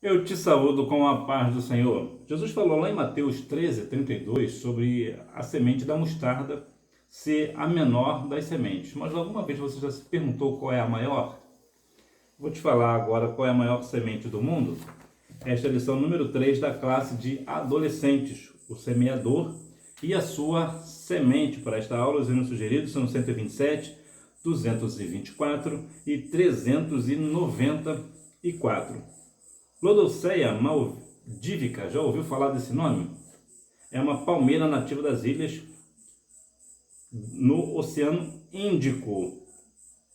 Eu te saúdo com a paz do Senhor. Jesus falou lá em Mateus 13:32 sobre a semente da mostarda ser a menor das sementes. Mas alguma vez você já se perguntou qual é a maior? Vou te falar agora qual é a maior semente do mundo. Esta é a lição número 3 da classe de adolescentes, o semeador e a sua semente. Para esta aula, os hinos sugeridos são 127, 224 e 394. Lodoceia maldivica, já ouviu falar desse nome? É uma palmeira nativa das ilhas no Oceano Índico.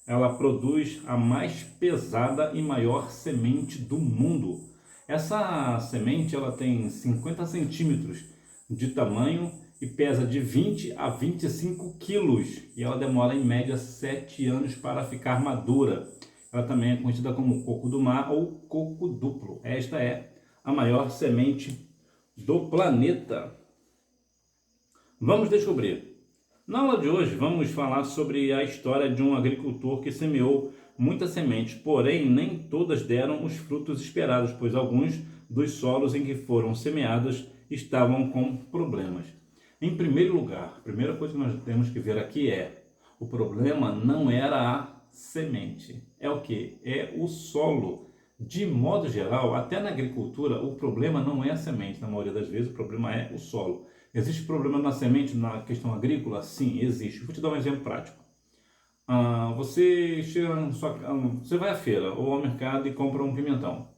Ela produz a mais pesada e maior semente do mundo. Essa semente ela tem 50 centímetros de tamanho e pesa de 20 a 25 quilos. E ela demora em média 7 anos para ficar madura. Ela também é conhecida como coco do mar ou coco duplo. Esta é a maior semente do planeta. Vamos descobrir. Na aula de hoje vamos falar sobre a história de um agricultor que semeou muitas sementes, porém nem todas deram os frutos esperados, pois alguns dos solos em que foram semeadas estavam com problemas. Em primeiro lugar, a primeira coisa que nós temos que ver aqui é: o problema não era a semente. É o que? É o solo. De modo geral, até na agricultura, o problema não é a semente, na maioria das vezes o problema é o solo. Existe problema na semente na questão agrícola? Sim, existe. Vou te dar um exemplo prático. Você vai à feira ou ao mercado e compra um pimentão.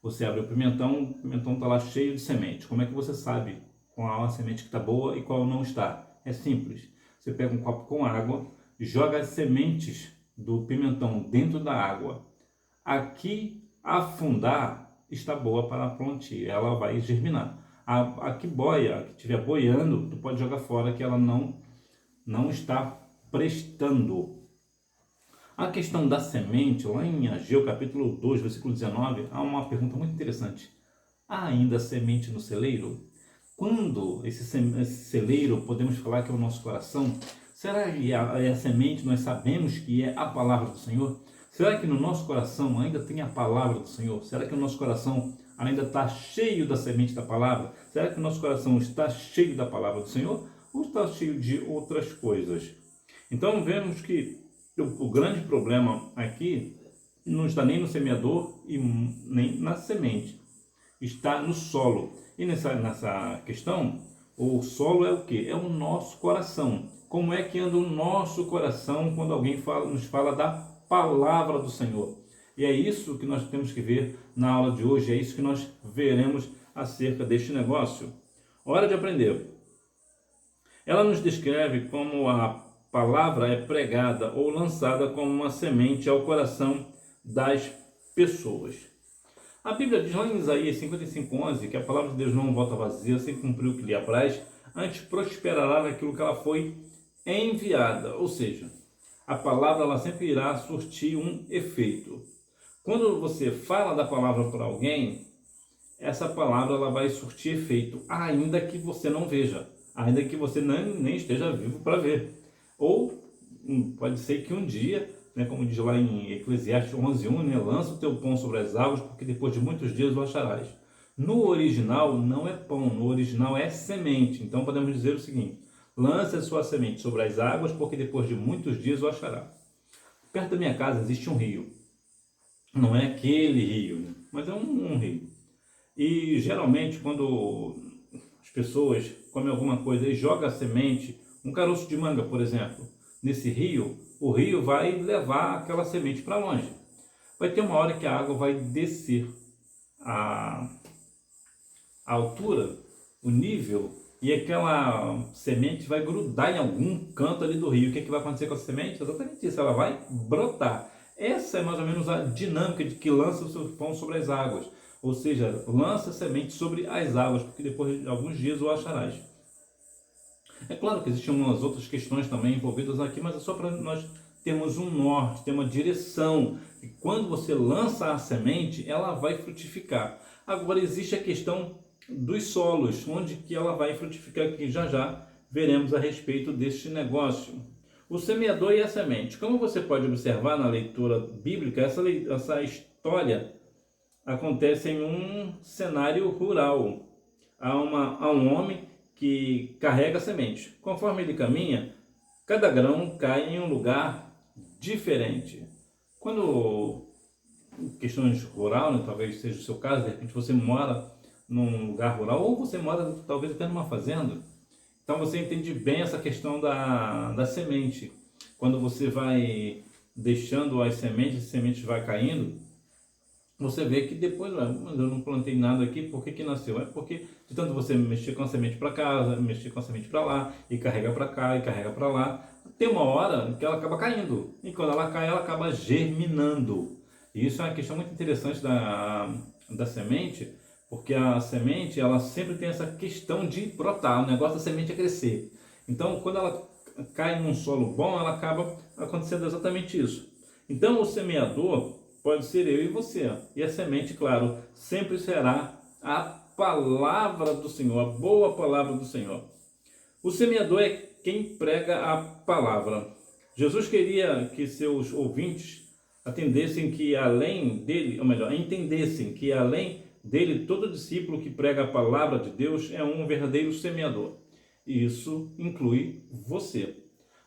Você abre o pimentão está lá cheio de semente. Como é que você sabe qual a semente que está boa e qual não está? É simples. Você pega um copo com água, joga as sementes do pimentão dentro da água. Aqui afundar está boa para plantio, ela vai germinar. A que boia, a que estiver boiando, tu pode jogar fora que ela não está prestando. A questão da semente, lá em Ageu capítulo 2, versículo 19, há uma pergunta muito interessante. Há ainda semente no celeiro? Quando esse celeiro podemos falar que é o nosso coração, será que a semente nós sabemos que é a palavra do Senhor? Será que no nosso coração ainda tem a palavra do Senhor? Será que o nosso coração ainda está cheio da semente da palavra? Será que o nosso coração está cheio da palavra do Senhor? Ou está cheio de outras coisas? Então vemos que o grande problema aqui não está nem no semeador e nem na semente. Está no solo. E nessa questão, o solo é o que? É o nosso coração. Como é que anda o nosso coração quando alguém nos fala da palavra do Senhor? E é isso que nós temos que ver na aula de hoje, é isso que nós veremos acerca deste negócio. Hora de aprender. Ela nos descreve como a palavra é pregada ou lançada como uma semente ao coração das pessoas. A Bíblia diz lá em Isaías 55:11 que a palavra de Deus não volta vazia, sem cumprir o que lhe apraz, antes prosperará naquilo que ela foi enviada. Ou seja, a palavra ela sempre irá surtir um efeito. Quando você fala da palavra para alguém, essa palavra ela vai surtir efeito, ainda que você não veja, ainda que você nem esteja vivo para ver. Ou pode ser que um dia, né, como diz lá em Eclesiastes 11:1, né, lança o teu pão sobre as águas, porque depois de muitos dias o acharás. No original não é pão, no original é semente. Então podemos dizer o seguinte: lance a sua semente sobre as águas, porque depois de muitos dias o achará. Perto da minha casa existe um rio. Não é aquele rio, né, mas é um rio. E geralmente quando as pessoas comem alguma coisa e jogam a semente, um caroço de manga, por exemplo, nesse rio, o rio vai levar aquela semente para longe. Vai ter uma hora que a água vai descer a altura, o nível, e aquela semente vai grudar em algum canto ali do rio. O que, que vai acontecer com a semente? Exatamente isso, ela vai brotar. Essa é mais ou menos a dinâmica de que lança o seu pão sobre as águas. Ou seja, lança a semente sobre as águas, porque depois de alguns dias o acharás. É claro que existem umas outras questões também envolvidas aqui, mas é só para nós termos um norte, ter uma direção. E quando você lança a semente, ela vai frutificar. Agora existe a questão dos solos, onde que ela vai frutificar, que já veremos a respeito deste negócio. O semeador e a semente. Como você pode observar na leitura bíblica, essa história acontece em um cenário rural. Há um homem que carrega semente. Conforme ele caminha, cada grão cai em um lugar diferente. Quando questões rural, né, talvez seja o seu caso, de repente você mora num lugar rural ou você mora talvez até numa fazenda, então você entende bem essa questão da semente. Quando você vai deixando as sementes vai caindo, você vê que depois, mas eu não plantei nada aqui, por que que nasceu? É porque de tanto você mexer com a semente para casa, mexer com a semente para lá, e carrega para cá, e carrega para lá, tem uma hora que ela acaba caindo. E quando ela cai, ela acaba germinando. E isso é uma questão muito interessante da semente, porque a semente, ela sempre tem essa questão de brotar, o negócio da semente é crescer. Então, quando ela cai num solo bom, ela acaba acontecendo exatamente isso. Então, o semeador pode ser eu e você. E a semente, claro, sempre será a palavra do Senhor, a boa palavra do Senhor. O semeador é quem prega a palavra. Jesus queria que seus ouvintes atendessem que além dele, ou melhor, entendessem que além dele, todo discípulo que prega a palavra de Deus é um verdadeiro semeador. E isso inclui você.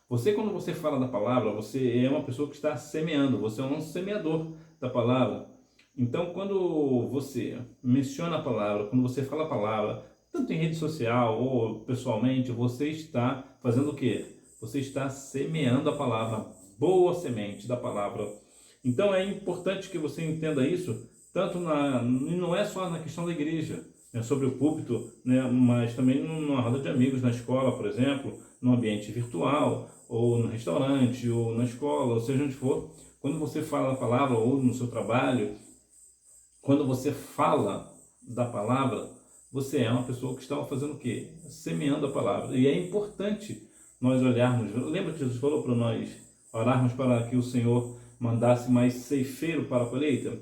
Você, quando você fala da palavra, você é uma pessoa que está semeando, você é um semeador da palavra. Então, quando você menciona a palavra, quando você fala a palavra, tanto em rede social ou pessoalmente, você está fazendo o quê? Você está semeando a palavra, boa semente da palavra. Então, é importante que você entenda isso, não é só na questão da igreja, né, sobre o púlpito, né, mas também numa roda de amigos na escola, por exemplo, no ambiente virtual, ou no restaurante, ou na escola, ou seja onde for. Quando você fala a palavra, ou no seu trabalho, quando você fala da palavra, você é uma pessoa que está fazendo o quê? Semeando a palavra. E é importante nós olharmos. Lembra que Jesus falou para nós orarmos para que o Senhor mandasse mais ceifeiro para a colheita?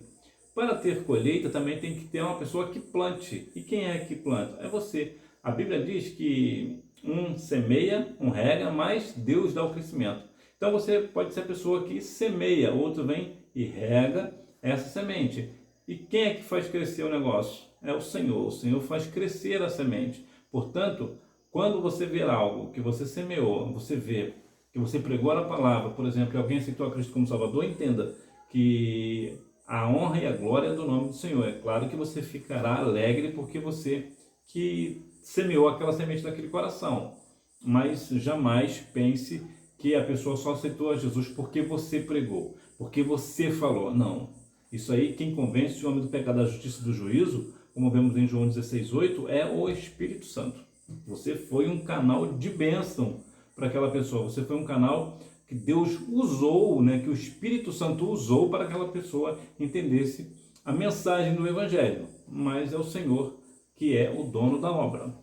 Para ter colheita também tem que ter uma pessoa que plante. E quem é que planta? É você. A Bíblia diz que um semeia, um rega, mas Deus dá o crescimento. Então você pode ser a pessoa que semeia, outro vem e rega essa semente. E quem é que faz crescer o negócio? É o Senhor. O Senhor faz crescer a semente. Portanto, quando você vê algo que você semeou, você vê que você pregou a palavra, por exemplo, que alguém aceitou a Cristo como Salvador, entenda que a honra e a glória é do nome do Senhor. É claro que você ficará alegre porque você que semeou aquela semente naquele coração. Mas jamais pense que a pessoa só aceitou a Jesus porque você pregou, porque você falou. Não. Isso aí, quem convence o homem do pecado, da justiça e do juízo, como vemos em João 16:8, é o Espírito Santo. Você foi um canal de bênção para aquela pessoa. Você foi um canal que Deus usou, né, que o Espírito Santo usou para que aquela pessoa entendesse a mensagem do Evangelho. Mas é o Senhor que é o dono da obra.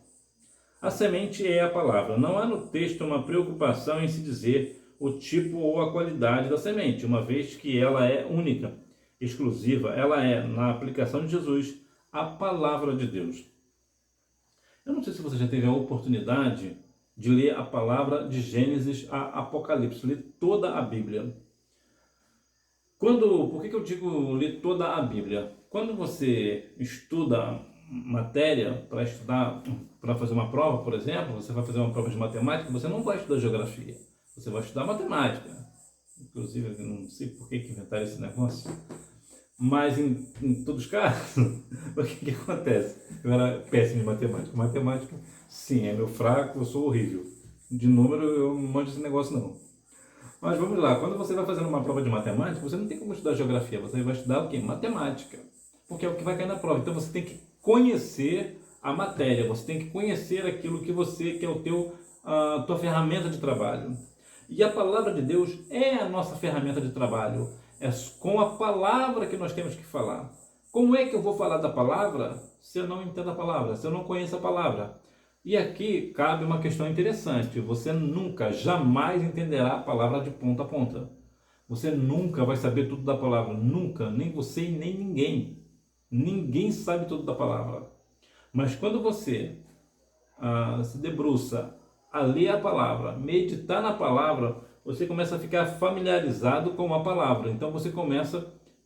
A semente é a palavra. Não há no texto uma preocupação em se dizer o tipo ou a qualidade da semente, uma vez que ela é única, exclusiva. Ela é, na aplicação de Jesus, a palavra de Deus. Eu não sei se você já teve a oportunidade de ler a palavra de Gênesis a Apocalipse, ler toda a Bíblia. Por que eu digo ler toda a Bíblia? Quando você estuda matéria para fazer uma prova, por exemplo, você vai fazer uma prova de matemática, você não vai estudar geografia, você vai estudar matemática. Inclusive, eu não sei por que inventaram esse negócio, mas em todos os casos, o que acontece? Eu era péssimo em matemática. Matemática, sim, é meu fraco, eu sou horrível. De número, eu não manjo esse negócio não. Mas vamos lá, quando você vai fazendo uma prova de matemática, você não tem como estudar geografia, você vai estudar o quê? Matemática. Porque é o que vai cair na prova. Então você tem que conhecer a matéria, você tem que conhecer aquilo que é a tua ferramenta de trabalho. E a palavra de Deus é a nossa ferramenta de trabalho. É com a palavra que nós temos que falar. Como é que eu vou falar da palavra se eu não entendo a palavra, se eu não conheço a palavra? E aqui cabe uma questão interessante. Você nunca, jamais entenderá a palavra de ponta a ponta. Você nunca vai saber tudo da palavra. Nunca, nem você e nem ninguém. Ninguém sabe tudo da palavra. Mas quando você se debruça a ler a palavra, meditar na palavra, você começa a ficar familiarizado com a palavra. Então você começa a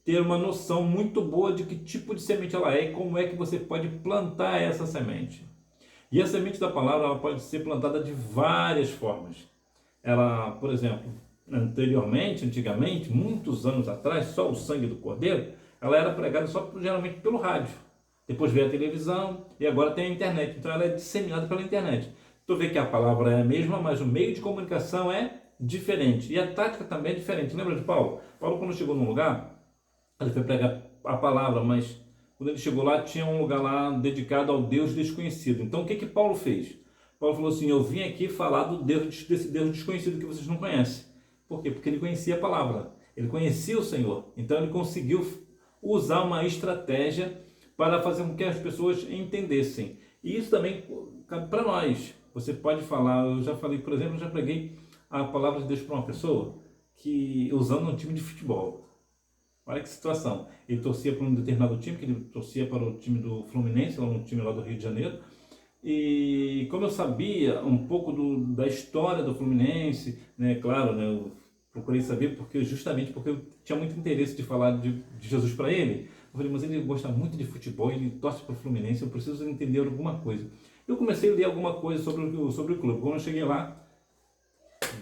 ter uma noção muito boa de que tipo de semente ela é e como é que você pode plantar essa semente. E a semente da palavra ela pode ser plantada de várias formas. Ela, por exemplo, antigamente, muitos anos atrás, só o sangue do cordeiro, ela era pregada só geralmente pelo rádio. Depois veio a televisão e agora tem a internet. Então ela é disseminada pela internet. Tu vê que a palavra é a mesma, mas o meio de comunicação é diferente. E a tática também é diferente. Lembra de Paulo? Paulo, quando chegou num lugar, ele foi pregar a palavra, mas quando ele chegou lá, tinha um lugar lá dedicado ao Deus desconhecido. Então o que Paulo fez? Paulo falou assim: eu vim aqui falar do Deus, desse Deus desconhecido que vocês não conhecem. Por quê? Porque ele conhecia a palavra, ele conhecia o Senhor. Então ele conseguiu usar uma estratégia para fazer com que as pessoas entendessem. E isso também cabe para nós. Você pode falar, eu já falei, por exemplo, eu já preguei a palavra de Deus para uma pessoa que usando um time de futebol. Olha que situação. Ele torcia para um determinado time, que ele torcia para o time do Fluminense, um time lá do Rio de Janeiro. E como eu sabia um pouco da história do Fluminense, né, claro, né, eu procurei saber justamente porque eu tinha muito interesse de falar de Jesus para ele. Eu falei, mas ele gosta muito de futebol, ele torce para o Fluminense, eu preciso entender alguma coisa. Eu comecei a ler alguma coisa sobre o clube. Quando eu cheguei lá,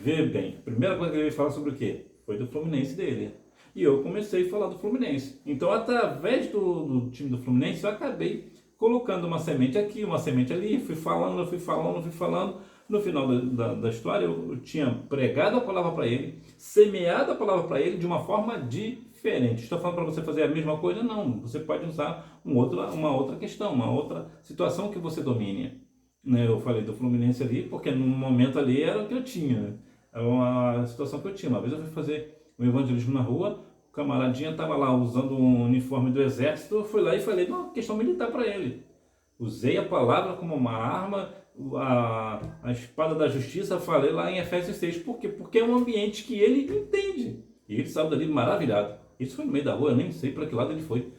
vê bem, a primeira coisa que ele veio falar sobre o quê? Foi do Fluminense dele. E eu comecei a falar do Fluminense. Então, através do time do Fluminense, eu acabei colocando uma semente aqui, uma semente ali, fui falando. No final da história, eu tinha pregado a palavra para ele, semeado a palavra para ele de uma forma diferente. Estou falando para você fazer a mesma coisa? Não. Você pode usar uma outra questão, uma outra situação que você domine. Né? Eu falei do Fluminense ali, porque no momento ali era o que eu tinha. Né? Era uma situação que eu tinha. Uma vez eu fui fazer um evangelismo na rua, o camaradinha estava lá usando um uniforme do exército, eu fui lá e falei uma questão militar para ele. Usei a palavra como uma arma, a espada da justiça, falei lá em Efésios 6. Por quê? Porque é um ambiente que ele entende. E ele saiu dali maravilhado. Isso foi no meio da rua, eu nem sei para que lado ele foi.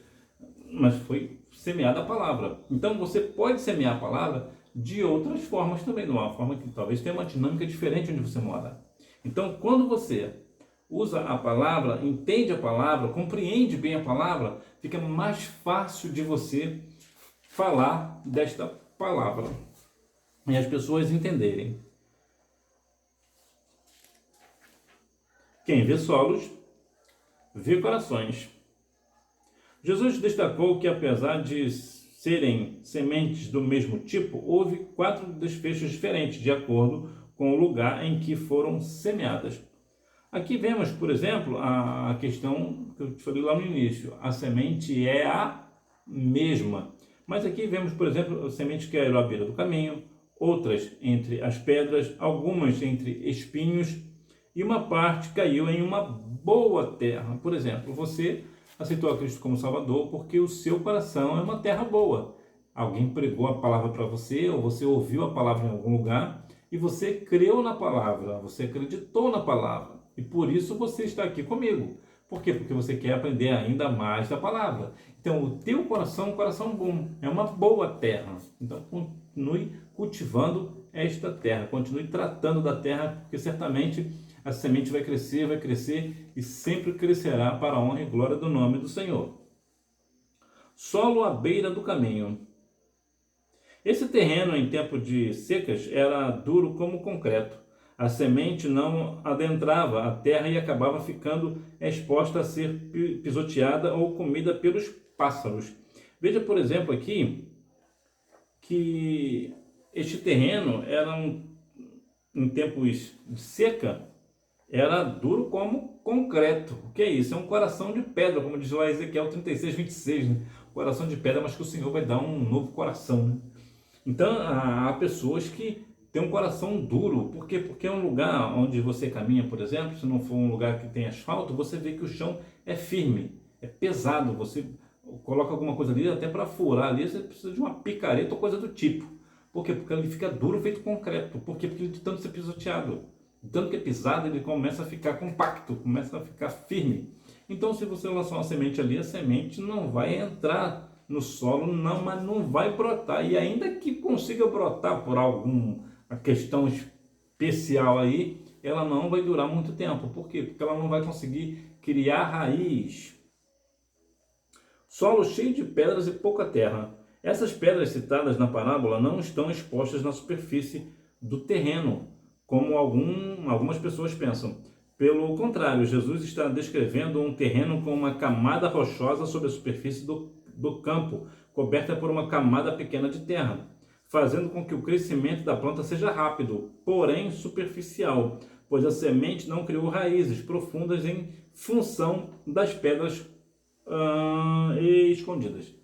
Mas foi semeada a palavra. Então você pode semear a palavra de outras formas também, de uma forma que talvez tenha uma dinâmica diferente onde você mora. Então quando você usa a palavra, entende a palavra, compreende bem a palavra, fica mais fácil de você falar desta palavra e as pessoas entenderem. Quem vê solos, vê corações. Jesus destacou que, apesar de serem sementes do mesmo tipo, houve 4 desfechos diferentes, de acordo com o lugar em que foram semeadas. Aqui vemos, por exemplo, a questão que eu te falei lá no início. A semente é a mesma. Mas aqui vemos, por exemplo, sementes que caíram à beira do caminho, outras entre as pedras, algumas entre espinhos, e uma parte caiu em uma boa terra. Por exemplo, você aceitou a Cristo como Salvador porque o seu coração é uma terra boa. Alguém pregou a palavra para você, ou você ouviu a palavra em algum lugar, e você creu na palavra, você acreditou na palavra. E por isso você está aqui comigo. Por quê? Porque você quer aprender ainda mais da palavra. Então, o teu coração é um coração bom, é uma boa terra. Então, continue cultivando esta terra, continue tratando da terra, porque certamente a semente vai crescer e sempre crescerá para a honra e glória do nome do Senhor. Solo à beira do caminho. Esse terreno em tempo de secas era duro como concreto. A semente não adentrava a terra e acabava ficando exposta a ser pisoteada ou comida pelos pássaros. Veja, por exemplo, aqui que este terreno era em tempos de seca, era duro como concreto. O que é isso? É um coração de pedra, como diz lá Ezequiel 36:26, né? Coração de pedra, mas que o Senhor vai dar um novo coração. Né? Então, há pessoas que têm um coração duro. Por quê? Porque é um lugar onde você caminha, por exemplo, se não for um lugar que tem asfalto, você vê que o chão é firme, é pesado. Você coloca alguma coisa ali, até para furar ali, você precisa de uma picareta ou coisa do tipo. Por quê? Porque ele fica duro, feito concreto. Por quê? Porque ele de tanto ser pisoteado. De tanto que é pisado, ele começa a ficar compacto, começa a ficar firme. Então, se você lançar uma semente ali, a semente não vai entrar no solo, não, mas não vai brotar. E ainda que consiga brotar por alguma questão especial aí, ela não vai durar muito tempo. Por quê? Porque ela não vai conseguir criar raiz. Solo cheio de pedras e pouca terra. Essas pedras citadas na parábola não estão expostas na superfície do terreno, como algumas pessoas pensam. Pelo contrário, Jesus está descrevendo um terreno com uma camada rochosa sobre a superfície do campo, coberta por uma camada pequena de terra, fazendo com que o crescimento da planta seja rápido, porém superficial, pois a semente não criou raízes profundas em função das pedras escondidas.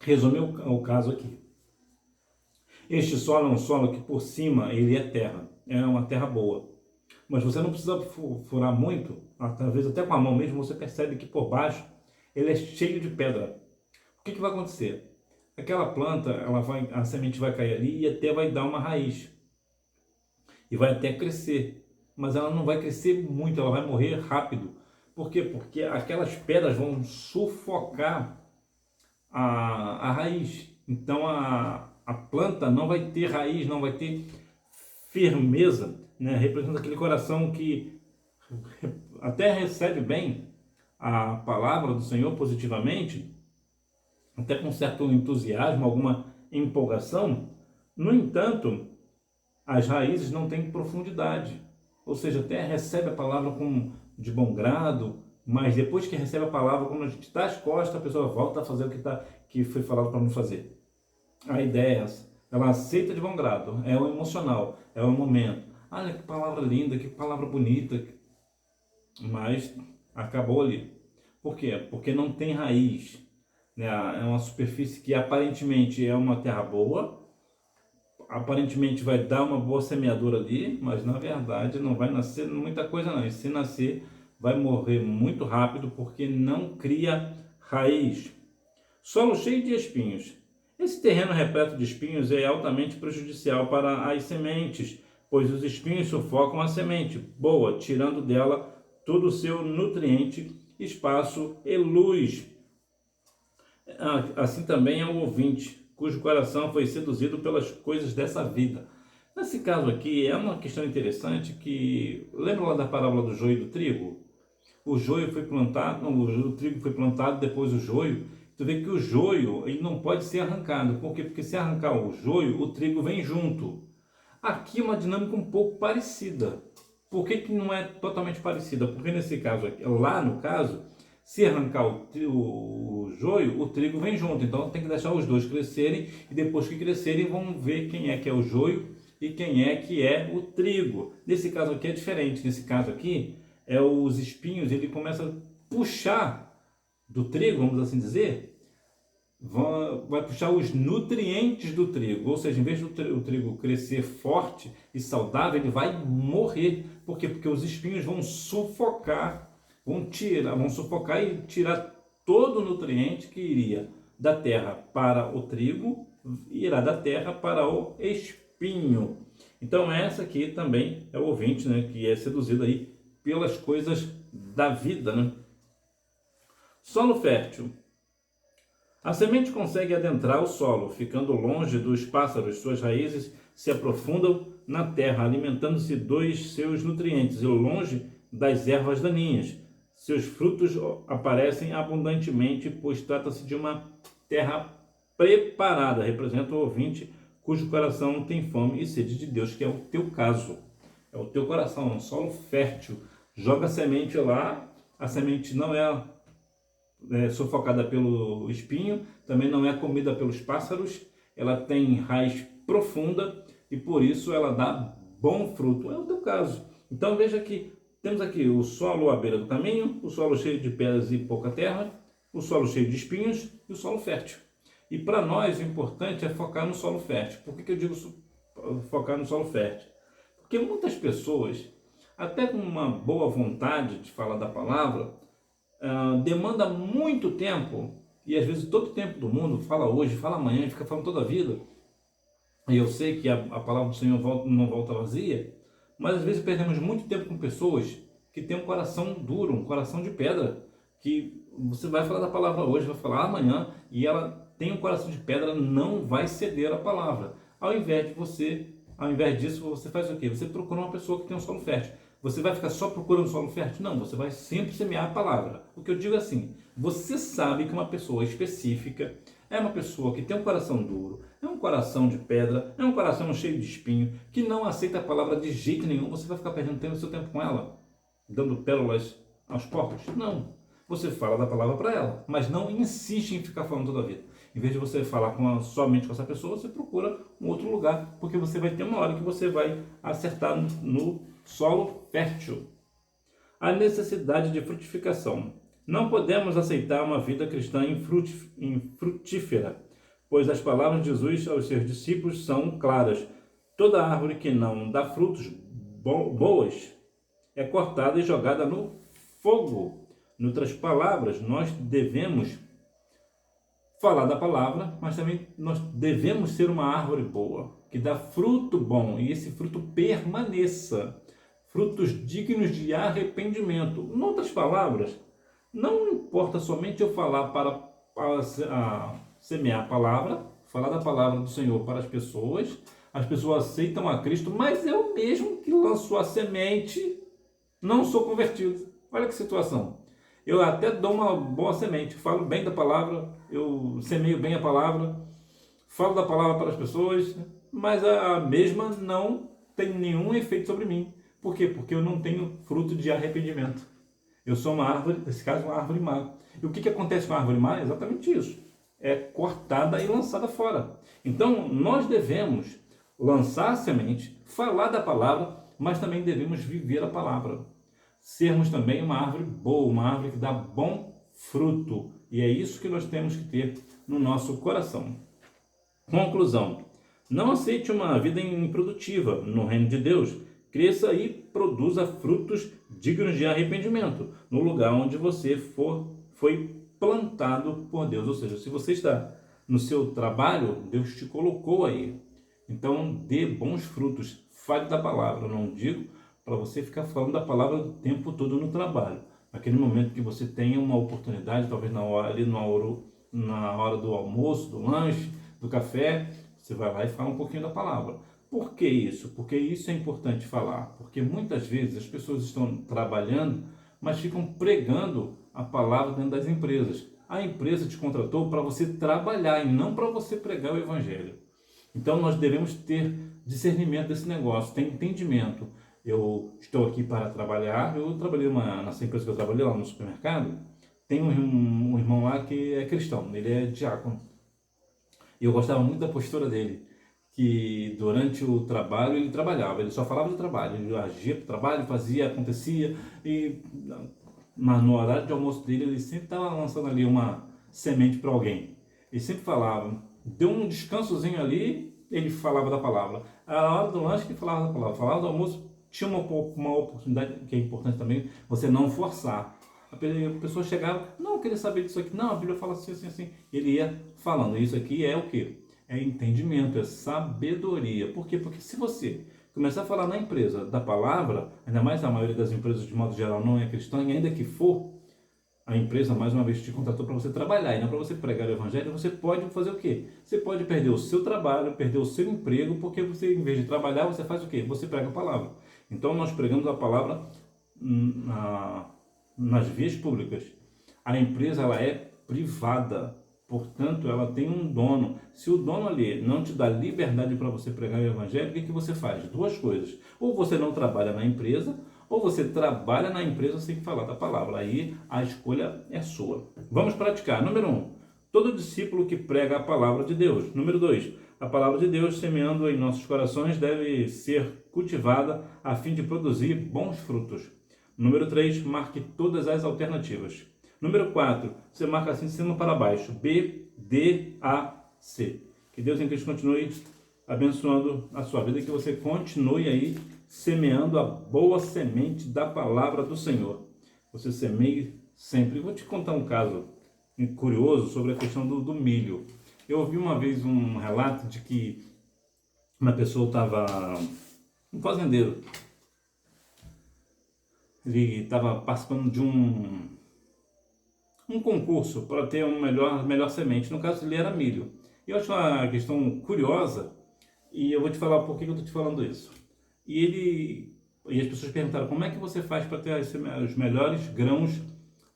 Resumir o caso aqui. Este solo é um solo que por cima ele é terra, é uma terra boa. Mas você não precisa furar muito, talvez até com a mão mesmo, você percebe que por baixo ele é cheio de pedra. O que vai acontecer? Aquela planta, a semente vai cair ali e até vai dar uma raiz. E vai até crescer. Mas ela não vai crescer muito, ela vai morrer rápido. Por quê? Porque aquelas pedras vão sufocar a raiz. Então a planta não vai ter raiz, não vai ter firmeza, né? Representa aquele coração que até recebe bem a palavra do Senhor positivamente, até com certo entusiasmo, alguma empolgação. No entanto, as raízes não têm profundidade, ou seja, até recebe a palavra de bom grado, mas depois que recebe a palavra, quando a gente dá as costas, a pessoa volta a fazer o que foi falado para não fazer. A ideia é essa. Ela aceita de bom grado, é o emocional, é o momento. Olha que palavra linda, que palavra bonita, mas acabou ali. Por quê? Porque não tem raiz, né? É uma superfície que aparentemente é uma terra boa, aparentemente vai dar uma boa semeadura ali, mas na verdade não vai nascer muita coisa não. E se nascer, vai morrer muito rápido porque não cria raiz. Solo cheio de espinhos. Esse terreno repleto de espinhos é altamente prejudicial para as sementes, pois os espinhos sufocam a semente boa, tirando dela todo o seu nutriente, espaço e luz. Assim também é o ouvinte, cujo coração foi seduzido pelas coisas dessa vida. Nesse caso aqui, é uma questão interessante que... Lembra lá da parábola do joio e do trigo? O joio foi plantado, o trigo foi plantado, depois o joio. Tu vê que o joio ele não pode ser arrancado. Por quê? Porque se arrancar o joio, o trigo vem junto. Aqui é uma dinâmica um pouco parecida. Por que não é totalmente parecida? Porque nesse caso aqui, lá no caso, se arrancar o joio, o trigo vem junto. Então tem que deixar os dois crescerem e depois que crescerem vamos ver quem é que é o joio e quem é que é o trigo. Nesse caso aqui é diferente. Nesse caso aqui, os espinhos, ele começa a puxar do trigo, vamos assim dizer, vai puxar os nutrientes do trigo, ou seja, em vez do trigo crescer forte e saudável, ele vai morrer. Por quê? Porque os espinhos vão sufocar, vão sufocar e tirar todo o nutriente que iria da terra para o trigo, irá da terra para o espinho. Então essa aqui também é o ouvinte, né, que é seduzido aí pelas coisas da vida, né? Solo fértil. A semente consegue adentrar o solo, ficando longe dos pássaros. Suas raízes se aprofundam na terra, alimentando-se dos seus nutrientes e longe das ervas daninhas. Seus frutos aparecem abundantemente, pois trata-se de uma terra preparada. Representa o ouvinte cujo coração tem fome e sede de Deus, que é o teu caso. É o teu coração, é um solo fértil. Joga a semente lá, a semente não é sufocada pelo espinho, também não é comida pelos pássaros, ela tem raiz profunda e por isso ela dá bom fruto. É o teu caso. Então veja que temos aqui o solo à beira do caminho, o solo cheio de pedras e pouca terra, o solo cheio de espinhos e o solo fértil. E para nós o importante é focar no solo fértil. Por que eu digo focar no solo fértil? Porque muitas pessoas, até com uma boa vontade de falar da palavra, demanda muito tempo, e às vezes todo o tempo do mundo, fala hoje, fala amanhã, fica falando toda a vida, e eu sei que a palavra do Senhor não volta vazia, mas às vezes perdemos muito tempo com pessoas que têm um coração duro, um coração de pedra, que você vai falar da palavra hoje, vai falar amanhã, e ela tem um coração de pedra, não vai ceder a palavra. Ao invés disso, você faz o quê? Você procura uma pessoa que tem um solo fértil. Você vai ficar só procurando solo fértil? Não, você vai sempre semear a palavra. O que eu digo é assim, Você sabe que uma pessoa específica é uma pessoa que tem um coração duro, é um coração de pedra, é um coração cheio de espinho, que não aceita a palavra de jeito nenhum. Você vai ficar perdendo seu tempo com ela, dando pérolas aos porcos? Não. Você fala da palavra para ela, mas não insiste em ficar falando toda a vida. Em vez de você falar somente com essa pessoa, você procura um outro lugar, porque você vai ter uma hora que você vai acertar no solo fértil. A necessidade de frutificação. Não podemos aceitar uma vida cristã infrutífera, pois as palavras de Jesus aos seus discípulos são claras. Toda árvore que não dá frutos boas é cortada e jogada no fogo. Em outras palavras, nós devemos falar da palavra, mas também nós devemos ser uma árvore boa, que dá fruto bom, e esse fruto permaneça. Frutos dignos de arrependimento. Em outras palavras, não importa somente eu falar para semear a palavra, falar da palavra do Senhor para as pessoas aceitam a Cristo, mas eu mesmo que lanço a semente, não sou convertido. Olha que situação. Eu até dou uma boa semente, falo bem da palavra, eu semeio bem a palavra, falo da palavra para as pessoas, mas a mesma não tem nenhum efeito sobre mim. Por quê? Porque eu não tenho fruto de arrependimento. Eu sou uma árvore, nesse caso uma árvore má. E o que acontece com a árvore má? É exatamente isso. É cortada e lançada fora. Então, nós devemos lançar a semente, falar da palavra, mas também devemos viver a palavra. Sermos também uma árvore boa, uma árvore que dá bom fruto. E é isso que nós temos que ter no nosso coração. Conclusão. Não aceite uma vida improdutiva no reino de Deus. Cresça e produza frutos dignos de arrependimento no lugar onde você foi plantado por Deus. Ou seja, se você está no seu trabalho, Deus te colocou aí. Então, dê bons frutos. Fale da palavra. Eu não digo para você ficar falando da palavra o tempo todo no trabalho. Naquele momento que você tenha uma oportunidade, talvez na hora do almoço, do lanche, do café, você vai lá e fala um pouquinho da palavra. Por que isso? Porque isso é importante falar. Porque muitas vezes as pessoas estão trabalhando, mas ficam pregando a palavra dentro das empresas. A empresa te contratou para você trabalhar e não para você pregar o evangelho. Então nós devemos ter discernimento desse negócio, ter entendimento. Eu estou aqui para trabalhar, eu trabalhei nessa empresa que eu trabalhei lá no supermercado, tem um irmão lá que é cristão, ele é diácono. E eu gostava muito da postura dele, que durante o trabalho ele trabalhava, ele só falava de trabalho, ele agia para o trabalho, fazia, acontecia, mas no horário de almoço dele ele sempre estava lançando ali uma semente para alguém. Ele sempre falava, deu um descansozinho ali, ele falava da palavra. A hora do lanche ele falava da palavra, falava do almoço, tinha uma oportunidade, que é importante também, você não forçar. A pessoa chegava, não, eu queria saber disso aqui, não, a Bíblia fala assim, assim, assim. Ele ia falando, isso aqui é o quê? É entendimento, é sabedoria. Por quê? Porque se você começar a falar na empresa da palavra, ainda mais a maioria das empresas de modo geral não é cristã, e ainda que for, a empresa mais uma vez te contratou para você trabalhar e não para você pregar o evangelho, você pode fazer o quê? Você pode perder o seu trabalho, perder o seu emprego, porque você, em vez de trabalhar, você faz o quê? Você prega a palavra. Então nós pregamos a palavra nas vias públicas. A empresa ela é privada, portanto ela tem um dono. Se o dono ali não te dá liberdade para você pregar o evangelho, o que você faz? Duas coisas. Ou você não trabalha na empresa, ou você trabalha na empresa sem falar da palavra. Aí a escolha é sua. Vamos praticar. Número 1. Todo discípulo que prega a palavra de Deus. Número 2. A palavra de Deus semeando em nossos corações deve ser cultivada a fim de produzir bons frutos. Número 3. Marque todas as alternativas. Número 4. Você marca assim de cima para baixo. B, D, A, C. Que Deus em Cristo continue abençoando a sua vida, que você continue aí semeando a boa semente da palavra do Senhor. Você semeie sempre. Vou te contar um caso curioso sobre a questão do milho. Eu ouvi uma vez um relato de que uma pessoa estava, um fazendeiro, ele estava participando de um concurso para ter uma melhor semente. No caso, ele era milho. Eu acho uma questão curiosa e eu vou te falar por que eu estou te falando isso. E as pessoas perguntaram, como é que você faz para ter os melhores grãos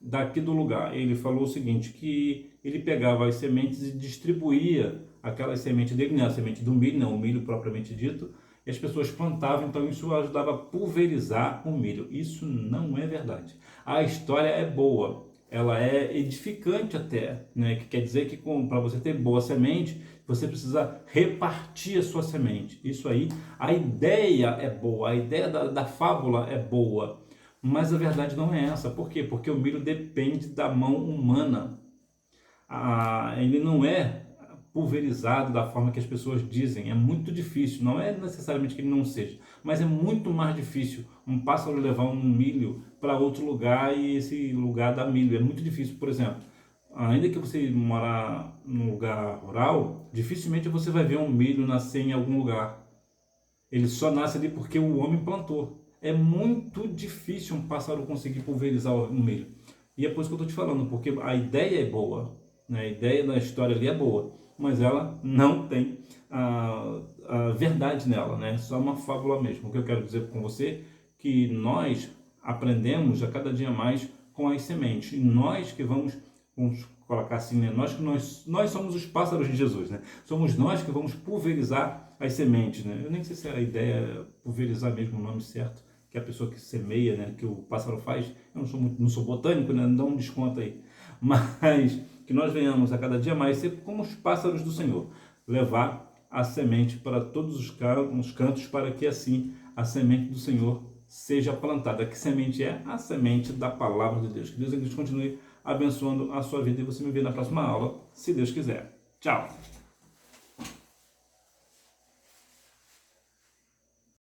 daqui do lugar. Ele falou o seguinte, que ele pegava as sementes e distribuía aquelas sementes dele, não é a semente do milho, não, o milho propriamente dito, e as pessoas plantavam, então isso ajudava a pulverizar o milho. Isso não é verdade. A história é boa, ela é edificante até, né? Que quer dizer que para você ter boa semente, você precisa repartir a sua semente. Isso aí, a ideia é boa, a ideia da fábula é boa, mas a verdade não é essa. Por quê? Porque o milho depende da mão humana. Ele não é pulverizado da forma que as pessoas dizem. É muito difícil, não é necessariamente que ele não seja, mas é muito mais difícil um pássaro levar um milho para outro lugar e esse lugar dar milho. É muito difícil, por exemplo, ainda que você morar num lugar rural, dificilmente você vai ver um milho nascer em algum lugar. Ele só nasce ali porque o homem plantou. É muito difícil um pássaro conseguir pulverizar o milho. E é por isso que eu estou te falando, porque a ideia é boa, né? A ideia da história ali é boa, mas ela não tem a verdade nela, né? Só uma fábula mesmo. O que eu quero dizer com você é que nós aprendemos a cada dia mais com as sementes. E nós que vamos colocar assim, né? Nós somos os pássaros de Jesus, né? Somos nós que vamos pulverizar as sementes, né? Eu nem sei se a ideia é pulverizar mesmo o nome certo, que a pessoa que semeia, né? Que o pássaro faz. Eu não sou botânico, né? Não dá um desconto aí. Mas que nós venhamos a cada dia mais ser como os pássaros do Senhor, levar a semente para todos os cantos, para que assim a semente do Senhor seja plantada. Que semente é? A semente da palavra de Deus. Que Deus continue abençoando a sua vida e você me vê na próxima aula, se Deus quiser. Tchau!